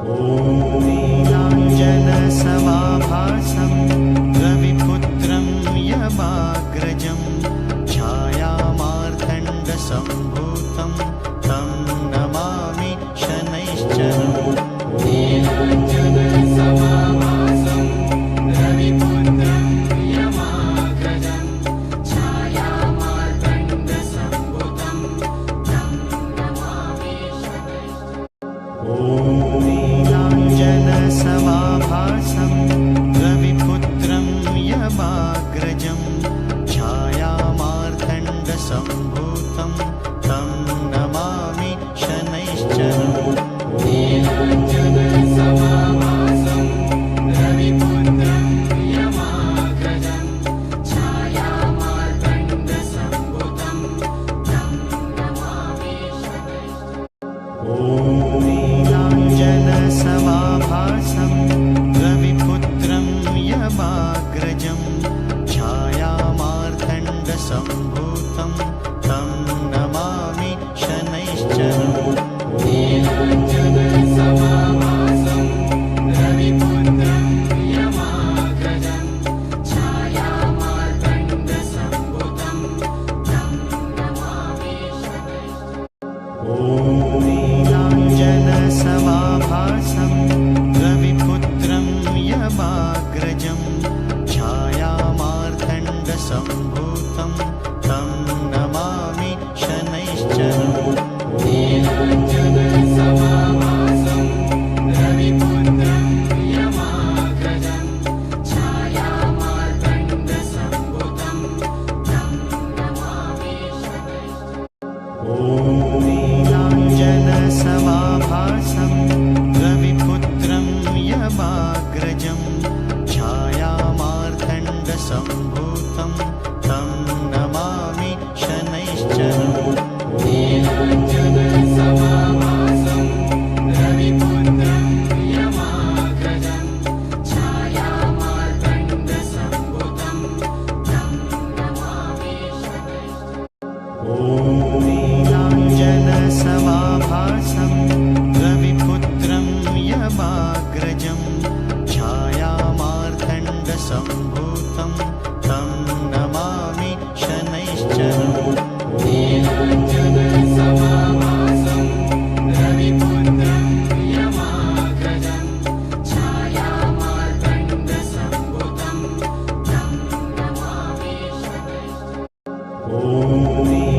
नीलाञ्जनसमाभासं रविपुत्रं यमाग्रजं छायामार्तण्डसम्भूतं तं नमामि शनैश्चरम्। नीलाञ्जनसमाभासं रविपुत्रं यमाग्रजं छायामार्तण्डसम्भूतं तं नमामि शनैश्चरम्। नीलाञ्जनसमाभासं रविपुत्रं यमाग्रजं छायामार्तण्डसम्भूतं तं नमामि शनैश्चरम्। नीलाञ्जनसमाभासं रविपुत्रं यमाग्रजं छायामार्तण्डसम्भूतं तं नमामि शनैश्चरम्। नीलाञ्जनसमाभासं रविपुत्रं यमाग्रजं छायामार्तण्डसम्भूतं तं नमामि शनैश्चरम्। नीलाञ्जनसमाभासं रविपुत्रं यमाग्रजं छायामार्तण्डसम्भूतं तं नमामि शनैश्चरम्। नीलाञ्जनसमाभासं रविपुत्रं यमाग्रजं छायामार्तण्डसम्भूतं तं नमामि शनैश्चरम्। नीलाञ्जनसमाभासं रविपुत्रं यमाग्रजं छायामार्तण्डसम्भूतं तं नमामि शनैश्चरम्। नीलाञ्जनसमाभासं रविपुत्रं यमाग्रजं छायामार्तण्डसम्भूतं तं नमामि शनैश्चरम्। नीलाञ्जनसमाभासं रविपुत्रं यमाग्रजं छायामार्तण्डसम्भूतं तं नमामि शनैश्चरम्। नीलाञ्जनसमाभासं रविपुत्रं यमाग्रजं छायामार्तण्डसम्भूतं तं नमामि शनैश्चरम्। नीलाञ्जनसमाभासं रविपुत्रं यमाग्रजं छायामार्तण्डसम्भूतं तं नमामि शनैश्चरम्।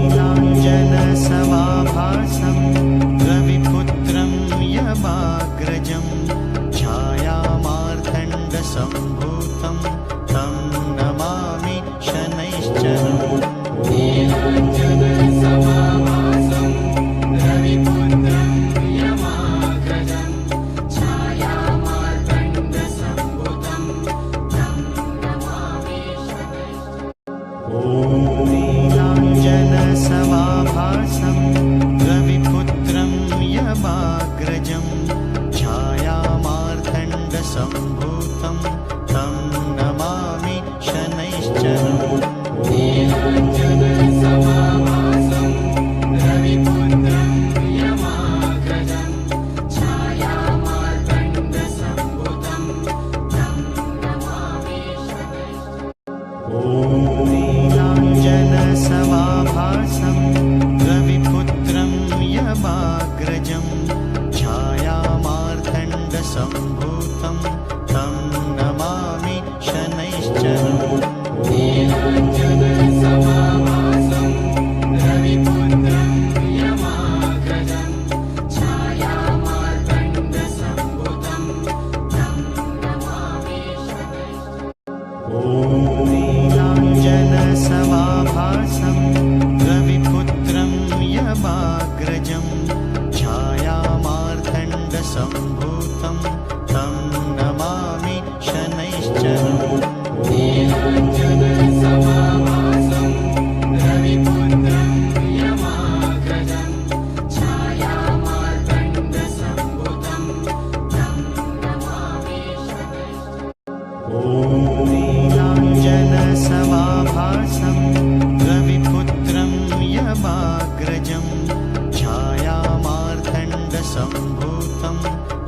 नीलाञ्जनसमाभासं रविपुत्रं यमाग्रजं छायामार्तण्डसम्भूतं तं नमामि शनैश्चरम्। नीलाञ्जनसमाभासं रविपुत्रं यमाग्रजं छायामार्तण्डसम्भूतं तं नमामि शनैश्चरम्। नीलाञ्जनसमाभासं रविपुत्रं यमाग्रजं छायामार्तण्डसम्भूतं तं नमामि शनैश्चरम्। नीलाञ्जनसमाभासं रविपुत्रं यमाग्रजं छायामार्तण्डसम्भूतं तं नमामि शनैश्चरम्। नीलाञ्जनसमाभासं रविपुत्रं यमाग्रजं छायामार्तण्डसम्भूतं तं नमामि शनैश्चरम्। नीलाञ्जनसमाभासं रविपुत्रं यमाग्रजं छायामार्तण्डसम्भूतं तं नमामि शनैश्चरम्। नीलाञ्जनसमाभासं रविपुत्रं यमाग्रजं छायामार्तण्डसम्भूतं तं नमामि शनैश्चरम्। नीलाञ्जनसमाभासं रविपुत्रं यमाग्रजं छायामार्तण्डसम्भूतं तं नमामि शनैश्चरम्। नीलाञ्जनसमाभासं रविपुत्रं यमाग्रजं छायामार्तण्डसम्भूतं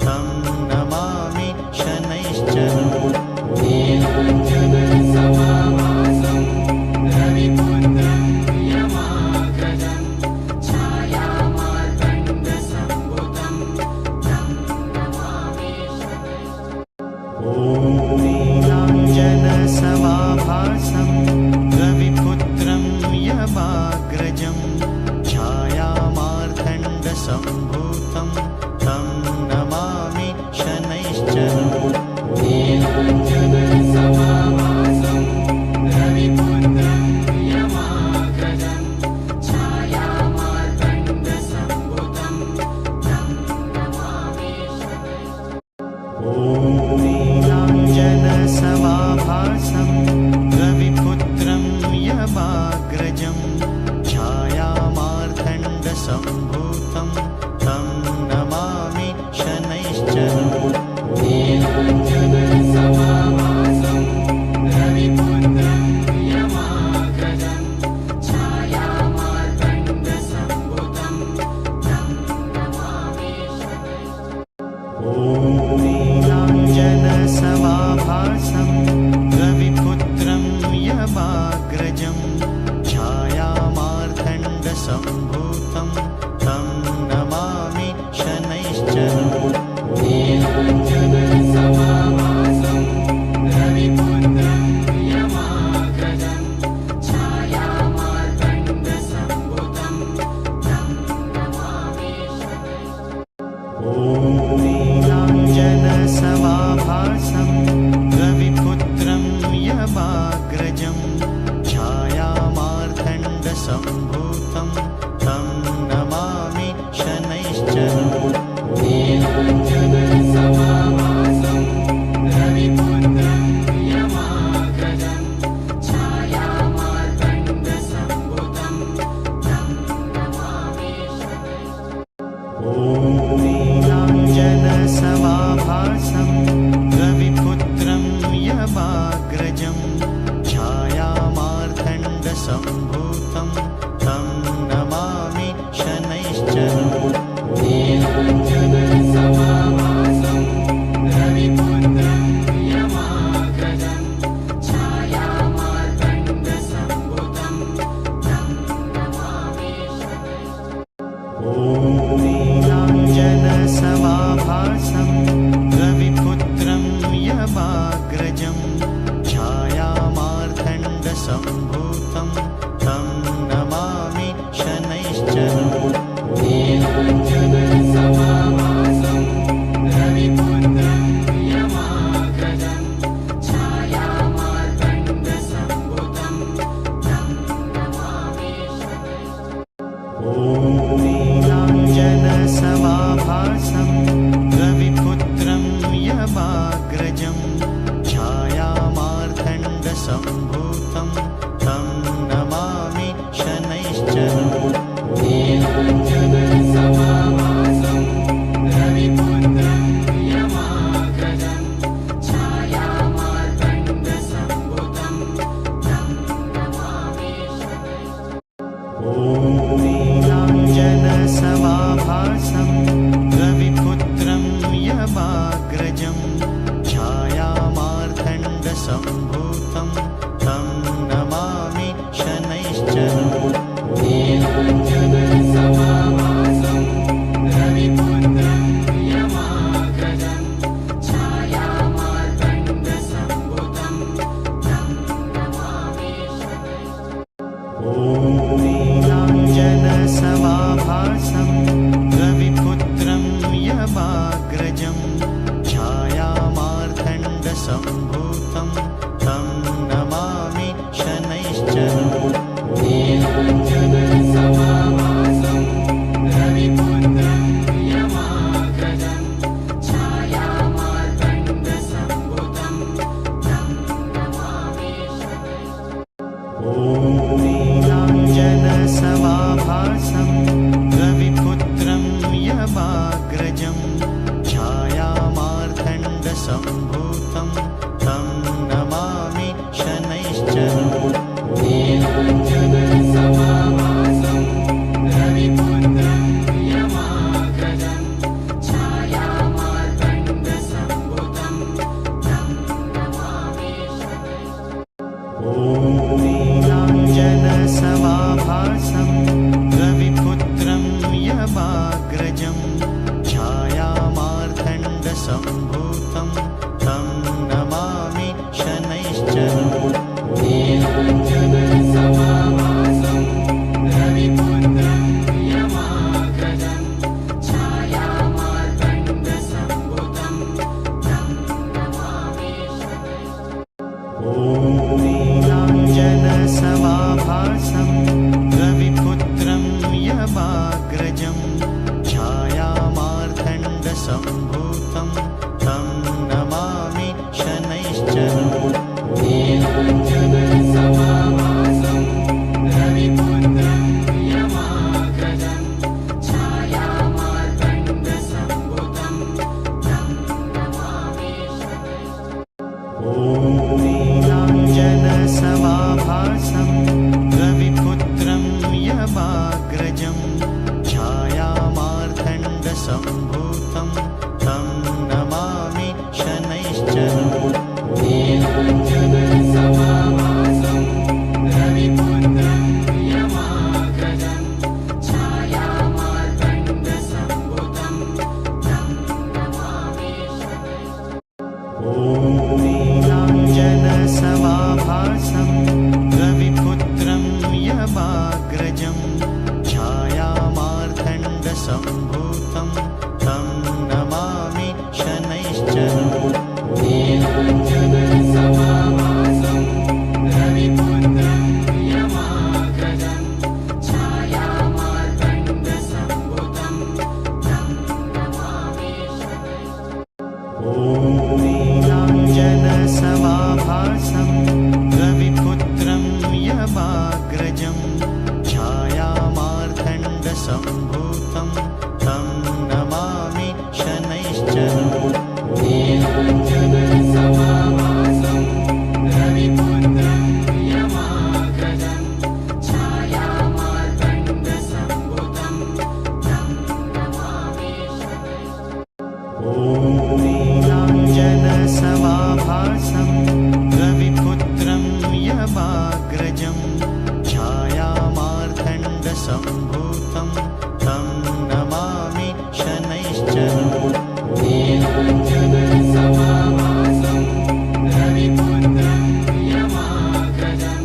तं नमामि शनैश्चरम् नीलाञ्जनसमाभासं रविपुत्रं यमाग्रजं छायामार्तण्डसम्भुतं तं नमामि शनैश्चरम्। ॐ नीलाञ्जनसमाभासं रविपुत्रं यमाग्रजं छायामार्तण्डसम्भूतं तं नमामि शनैश्चरम् नीलाञ्जनसमाभासं रविपुत्रं यमाग्रजं छायामार्तण्डसम्भुतं तं नमामि शनैश्चरम्। ॐ नीलाञ्जनसमाभासं रविपुत्रं यमाग्रजं छायामार्तण्डसम्भूतं तं नमामि शनैश्चरम् नीलाञ्जनसमाभासं रविपुत्रं यमाग्रजं छायामार्तण्डसम्भुतं तं नमामि शनैश्चरम्। ॐ नीलाञ्जनसमाभासं रविपुत्रं यमाग्रजं छायामार्तण्डसम्भूतं तं नमामि शनैश्चरम् नीलाञ्जनसमाभासं रविपुत्रं यमाग्रजं छायामार्तण्डसम्भुतं तं नमामि शनैश्चरम्। ॐ नीलाञ्जनसमाभासं रविपुत्रं यमाग्रजं छायामार्तण्डसम्भूतं तं नमामि शनैश्चरम् नीलाञ्जनसमाभासं रविपुत्रं यमाग्रजं छायामार्तण्डसम्भुतं तं नमामि शनैश्चरम्। ॐ नीलाञ्जनसमाभासं रविपुत्रं यमाग्रजं छायामार्तण्डसम्भूतं तं नमामि शनैश्चरम् नीलाञ्जनसमाभासं रविपुत्रं यमाग्रजं छायामार्तण्डसम्भुतं तं नमामि शनैश्चरम्। ॐ नीलाञ्जनसमाभासं रविपुत्रं यमाग्रजं छायामार्तण्डसम्भूतं तं नमामि शनैश्चरम् नीलाञ्जनसमाभासं रविपुत्रं यमाग्रजं छायामार्तण्डसम्भुतं तं नमामि शनैश्चरम्। ॐ नीलाञ्जनसमाभासं रविपुत्रं यमाग्रजं छायामार्तण्डसम्भूतं तं नमामि शनैश्चरम् नीलाञ्जनसमाभासं रविपुत्रं यमाग्रजं छायामार्तण्डसम्भुतं तं नमामि शनैश्चरम्। ॐ नीलाञ्जनसमाभासं रविपुत्रं यमाग्रजं छायामार्तण्डसम्भूतं तं नमामि शनैश्चरम् नीलाञ्जनसमाभासं रविपुत्रं यमाग्रजं छायामार्तण्डसम्भुतं तं नमामि शनैश्चरम्। ॐ नीलाञ्जनसमाभासं रविपुत्रं यमाग्रजं छायामार्तण्डसम्भूतं तं नमामि शनैश्चरम् नीलाञ्जनसमाभासं रविपुत्रं यमाग्रजं छायामार्तण्डसम्भुतं तं नमामि शनैश्चरम्। ॐ नीलाञ्जनसमाभासं रविपुत्रं यमाग्रजं छायामार्तण्डसम्भूतं तं नमामि सम्भूतं तं नमामि शनैश्चरम् नीलाञ्जनसमाभासं रविपुत्रं यमाग्रजं छायामार्तण्डसम्भुतं तं नमामि नीलाञ्जनसमाभासं रविपुत्रं यमाग्रजं छायामार्तण्डसम्भूतं तं नमामि शनैश्चरम् नीलाञ्जनसमाभासं रविपुत्रं यमाग्रजं छायामार्तण्डसम्भुतं तं नमामि नीलाञ्जनसमाभासं रविपुत्रं यमाग्रजं छायामार्तण्डसम्भूतं तं नमामि शनैश्चरम् नीलाञ्जनसमाभासं रविपुत्रं यमाग्रजं छायामार्तण्डसम्भुतं तं नमामि नीलाञ्जनसमाभासं रविपुत्रं यमाग्रजं छायामार्तण्डसम्भूतं तं नमामि शनैश्चरम् नीलाञ्जनसमाभासं रविपुत्रं यमाग्रजं छायामार्तण्डसम्भुतं तं नमामि नीलाञ्जनसमाभासं रविपुत्रं यमाग्रजं छायामार्तण्डसम्भूतं तं नमामि शनैश्चरम् नीलाञ्जनसमाभासं रविपुत्रं यमाग्रजं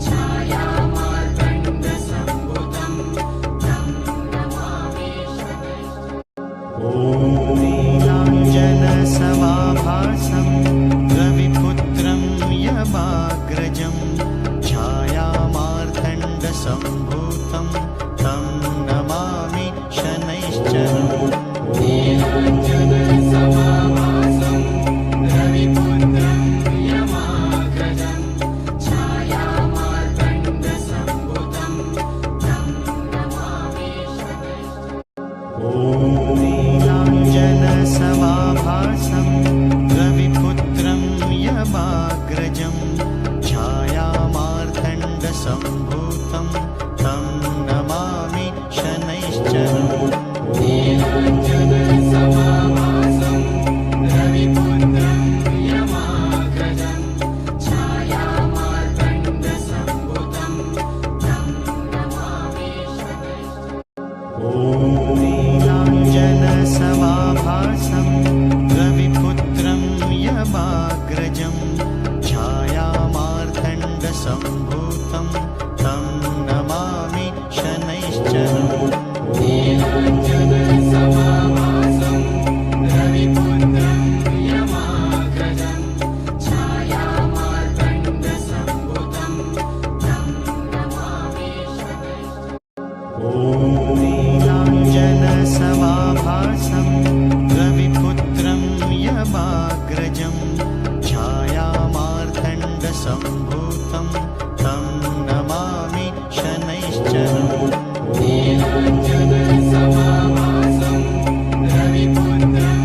छायामार्तण्डसम्भुतं तं नमामि नीलाञ्जनसमाभासं रविपुत्रं यमाग्रजं छायामार्तण्डसम्भूतं तं नमामि शनैश्चरम् नीलाञ्जनसमाभासं रविपुत्रं यमाग्रजं छायामार्तण्डसम्भुतं तं नमामि नीलाञ्जनसमाभासं रविपुत्रं यमाग्रजं छायामार्तण्डसम्भूतं तं नमामि शनैश्चरम् नीलाञ्जनसमाभासं रविपुत्रं यमाग्रजं छायामार्तण्डसम्भुतं तं नमामि नीलाञ्जनसमाभासं रविपुत्रं यमाग्रजं छायामार्तण्डसम्भूतं तं नमामि शनैश्चरम् नीलाञ्जनसमाभासं रविपुत्रं यमाग्रजं छायामार्तण्डसम्भुतं तं नमामि नीलाञ्जनसमाभासं रविपुत्रं यमाग्रजं छायामार्तण्डसम्भूतं तं नमामि शनैश्चरम् नीलाञ्जनसमाभासं रविपुत्रं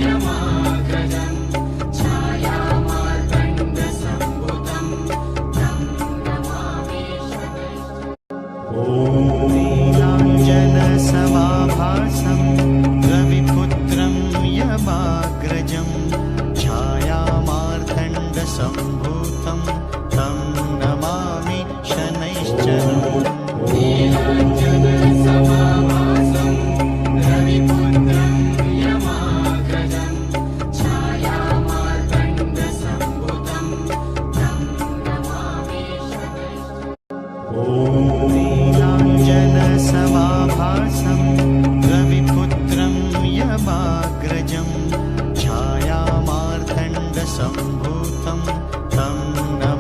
यमाग्रजं छायामार्तण्डसम्भुतं तं नमामि नीलाञ्जनसमाभासं रविपुत्रं यमाग्रजं छायामार्तण्डसम्भूतं तं नमामि शनैश्चरम् नीलाञ्जनसमाभासं रविपुत्रं यमाग्रजं छायामार्तण्डसम्भुतं तं नमामि नीलाञ्जनसमाभासं रविपुत्रं यमाग्रजं छायामार्तण्डसम्भूतं तं नमामि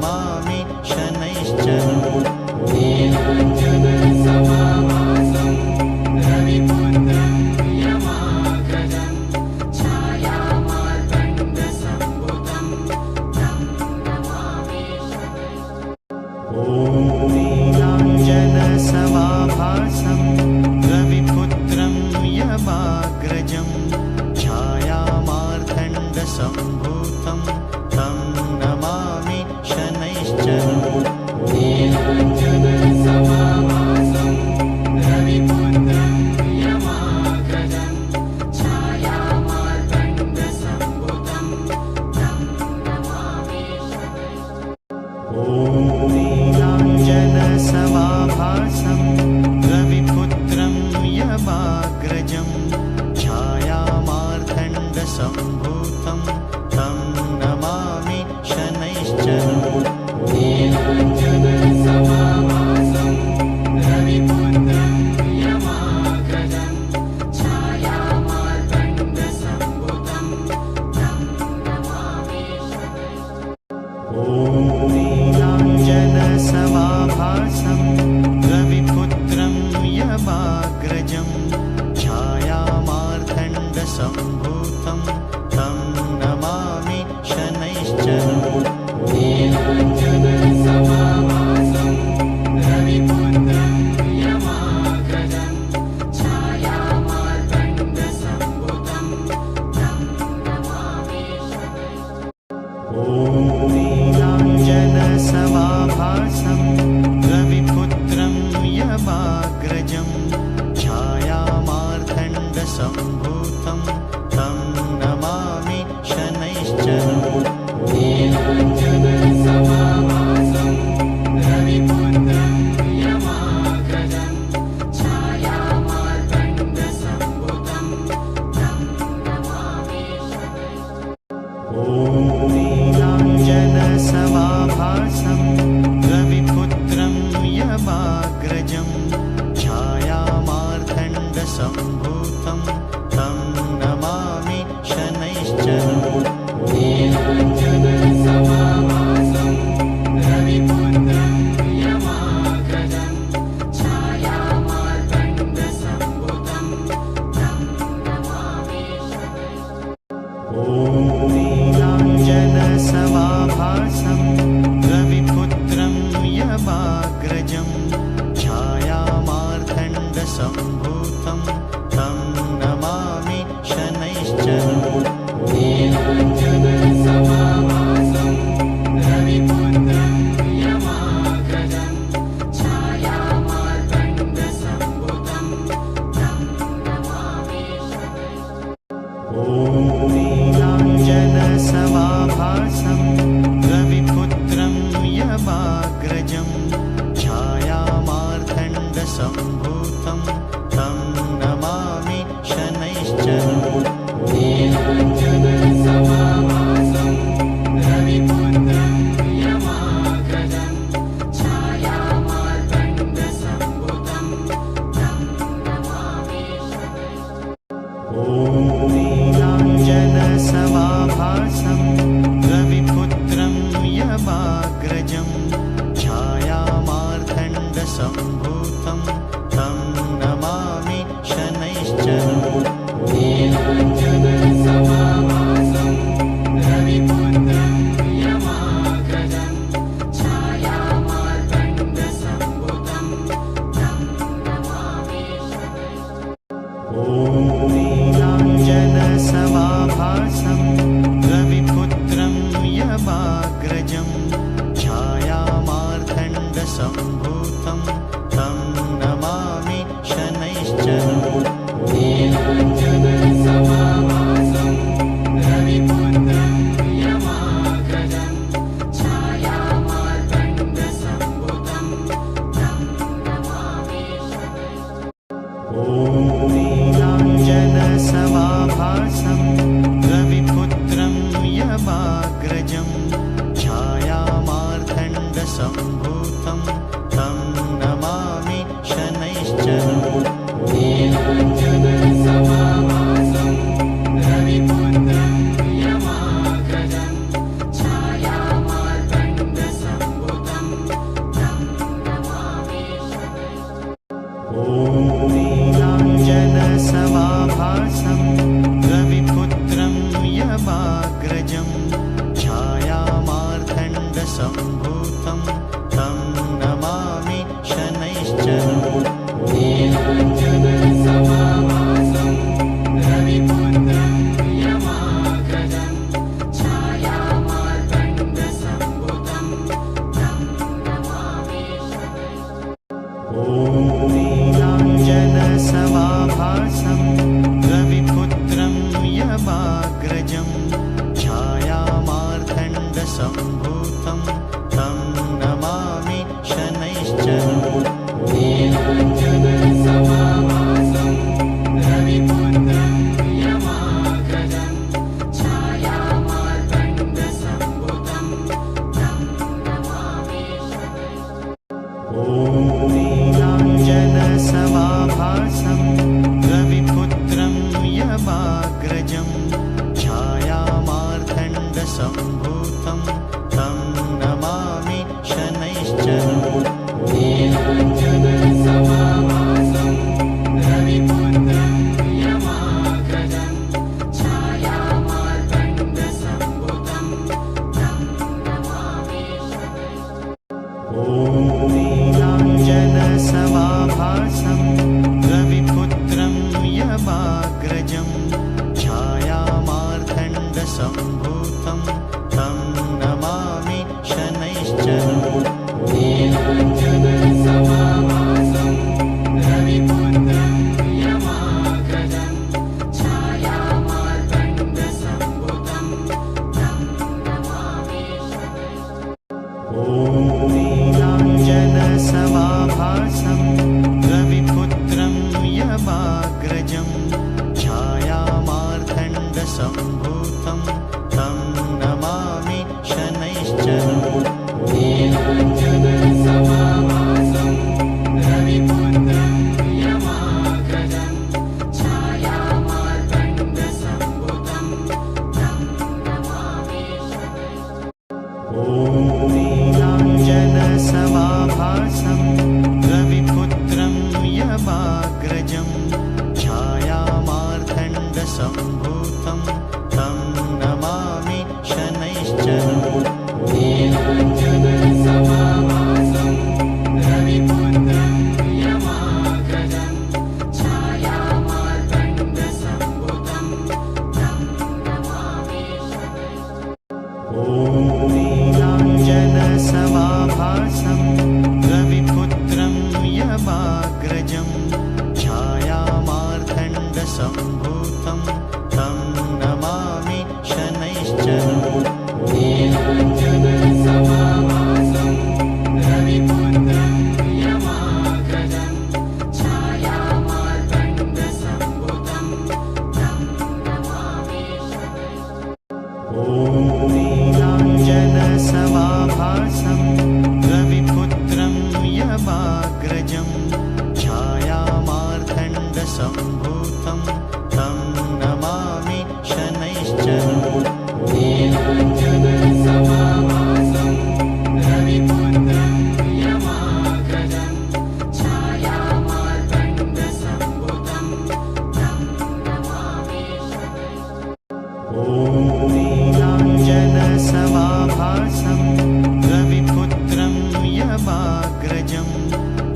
नीलाञ्जनसमाभासं तं नमामि शनैश्चरम् नीलाञ्जनसमाभासं रविपुत्रं यमाग्रजं छायामार्तण्डसम्भुतं तं नमामि नीलाञ्जनसमाभासं रविपुत्रं यमाग्रजं छायामार्तण्डसम्भूतं तं नमामि शनैश्चरम् नीलाञ्जनसमाभासं रविपुत्रं यमाग्रजं छायामार्तण्डसम्भुतं तं नमामि नीलाञ्जनसमाभासं रविपुत्रं यमाग्रजं छायामार्तण्डसम्भूतं तं नमामि शनैश्चरम् नीलाञ्जनसमाभासं रविपुत्रं यमाग्रजं छायामार्तण्डसम्भुतं तं नमामि नीलाञ्जनसमाभासं रविपुत्रं यमाग्रजं छायामार्तण्डसम्भूतं तं नमामि शनैश्चरम् नीलाञ्जनसमाभासं रविपुत्रं यमाग्रजं छायामार्तण्डसम्भुतं तं नमामि नीलाञ्जनसमाभासं रविपुत्रं यमाग्रजं छायामार्तण्डसम्भूतं तं नमामि शनैश्चरम् नीलाञ्जनसमाभासं रविपुत्रं यमाग्रजं छायामार्तण्डसम्भुतं तं नमामि नीलाञ्जनसमाभासं रविपुत्रं यमाग्रजं छायामार्तण्डसम्भूतं तं नमामि शनैश्चरम् नीलाञ्जनसमाभासं रविपुत्रं यमाग्रजं छायामार्तण्डसम्भुतं तं नमामि नीलाञ्जनसमाभासं रविपुत्रं यमाग्रजं छायामार्तण्डसम्भूतं तं नमामि शनैश्चरम् नीलाञ्जनसमाभासं रविपुत्रं यमाग्रजं छायामार्तण्डसम्भुतं तं नमामि नीलाञ्जनसमाभासं रविपुत्रं यमाग्रजं छायामार्तण्डसम्भूतं तं नमामि शनैश्चरम् नीलाञ्जनसमाभासं रविपुत्रं यमाग्रजं छायामार्तण्डसम्भुतं तं नमामि नीलाञ्जनसमाभासं रविपुत्रं यमाग्रजं छायामार्तण्डसम्भूतं तं नमामि शनैश्चरम् नीलाञ्जनसमाभासं रविपुत्रं यमाग्रजं छायामार्तण्डसम्भुतं तं नमामि नीलाञ्जनसमाभासं रविपुत्रं यमाग्रजं छायामार्तण्डसम्भूतं तं नमामि शनैश्चरम् नीलाञ्जनसमाभासं रविपुत्रं यमाग्रजं छायामार्तण्डसम्भुतं तं नमामि नीलाञ्जनसमाभासं रविपुत्रं यमाग्रजं छायामार्तण्डसम्भूतं तं नमामि शनैश्चरम् नीलाञ्जनसमाभासं रविपुत्रं यमाग्रजं सम्भूतं तं नमामि शनैश्चरम् नीलाञ्जनसमाभासं रविपुत्रं यमाग्रजं छायामार्तण्डसम्भुतं तं नमामि नीलाञ्जनसमाभासं रविपुत्रं यमाग्रजं छायामार्तण्डसम्भूतं तं नमामि शनैश्चरम् नीलाञ्जनसमाभासं रविपुत्रं यमाग्रजं छायामार्तण्डसम्भुतं तं नमामि नीलाञ्जनसमाभासं रविपुत्रं यमाग्रजं छायामार्तण्डसम्भूतं तं नमामि शनैश्चरम् नीलाञ्जनसमाभासं रविपुत्रं यमाग्रजं छायामार्तण्डसम्भुतं तं नमामि नीलाञ्जनसमाभासं रविपुत्रं यमाग्रजं छायामार्तण्डसम्भूतं तं नमामि शनैश्चरम् नीलाञ्जनसमाभासं रविपुत्रं यमाग्रजं छायामार्तण्डसम्भुतं तं नमामि नीलाञ्जनसमाभासं रविपुत्रं यमाग्रजं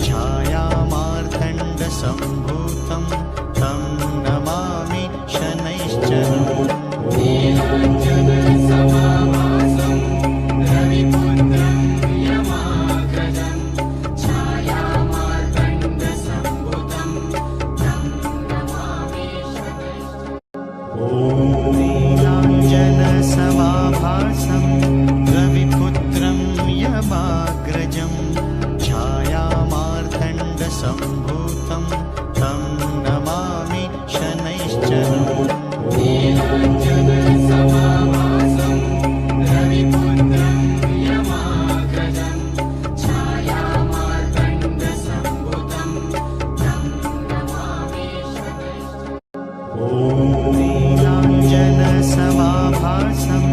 छायामार्तण्डसम्भूतं तं नमामि शनैश्चरम् नीलाञ्जनसमाभासं रविपुत्रं यमाग्रजं छायामार्तण्डसम्भुतं तं नमामि नीलाञ्जनसमाभासं रविपुत्रं यमाग्रजं छायामार्तण्डसम्भूतं तं नमामि शनैश्चरम् नीलाञ्जनसमाभासं रविपुत्रं यमाग्रजं छायामार्तण्डसम्भुतं तं नमामि नीलाञ्जनसमाभासं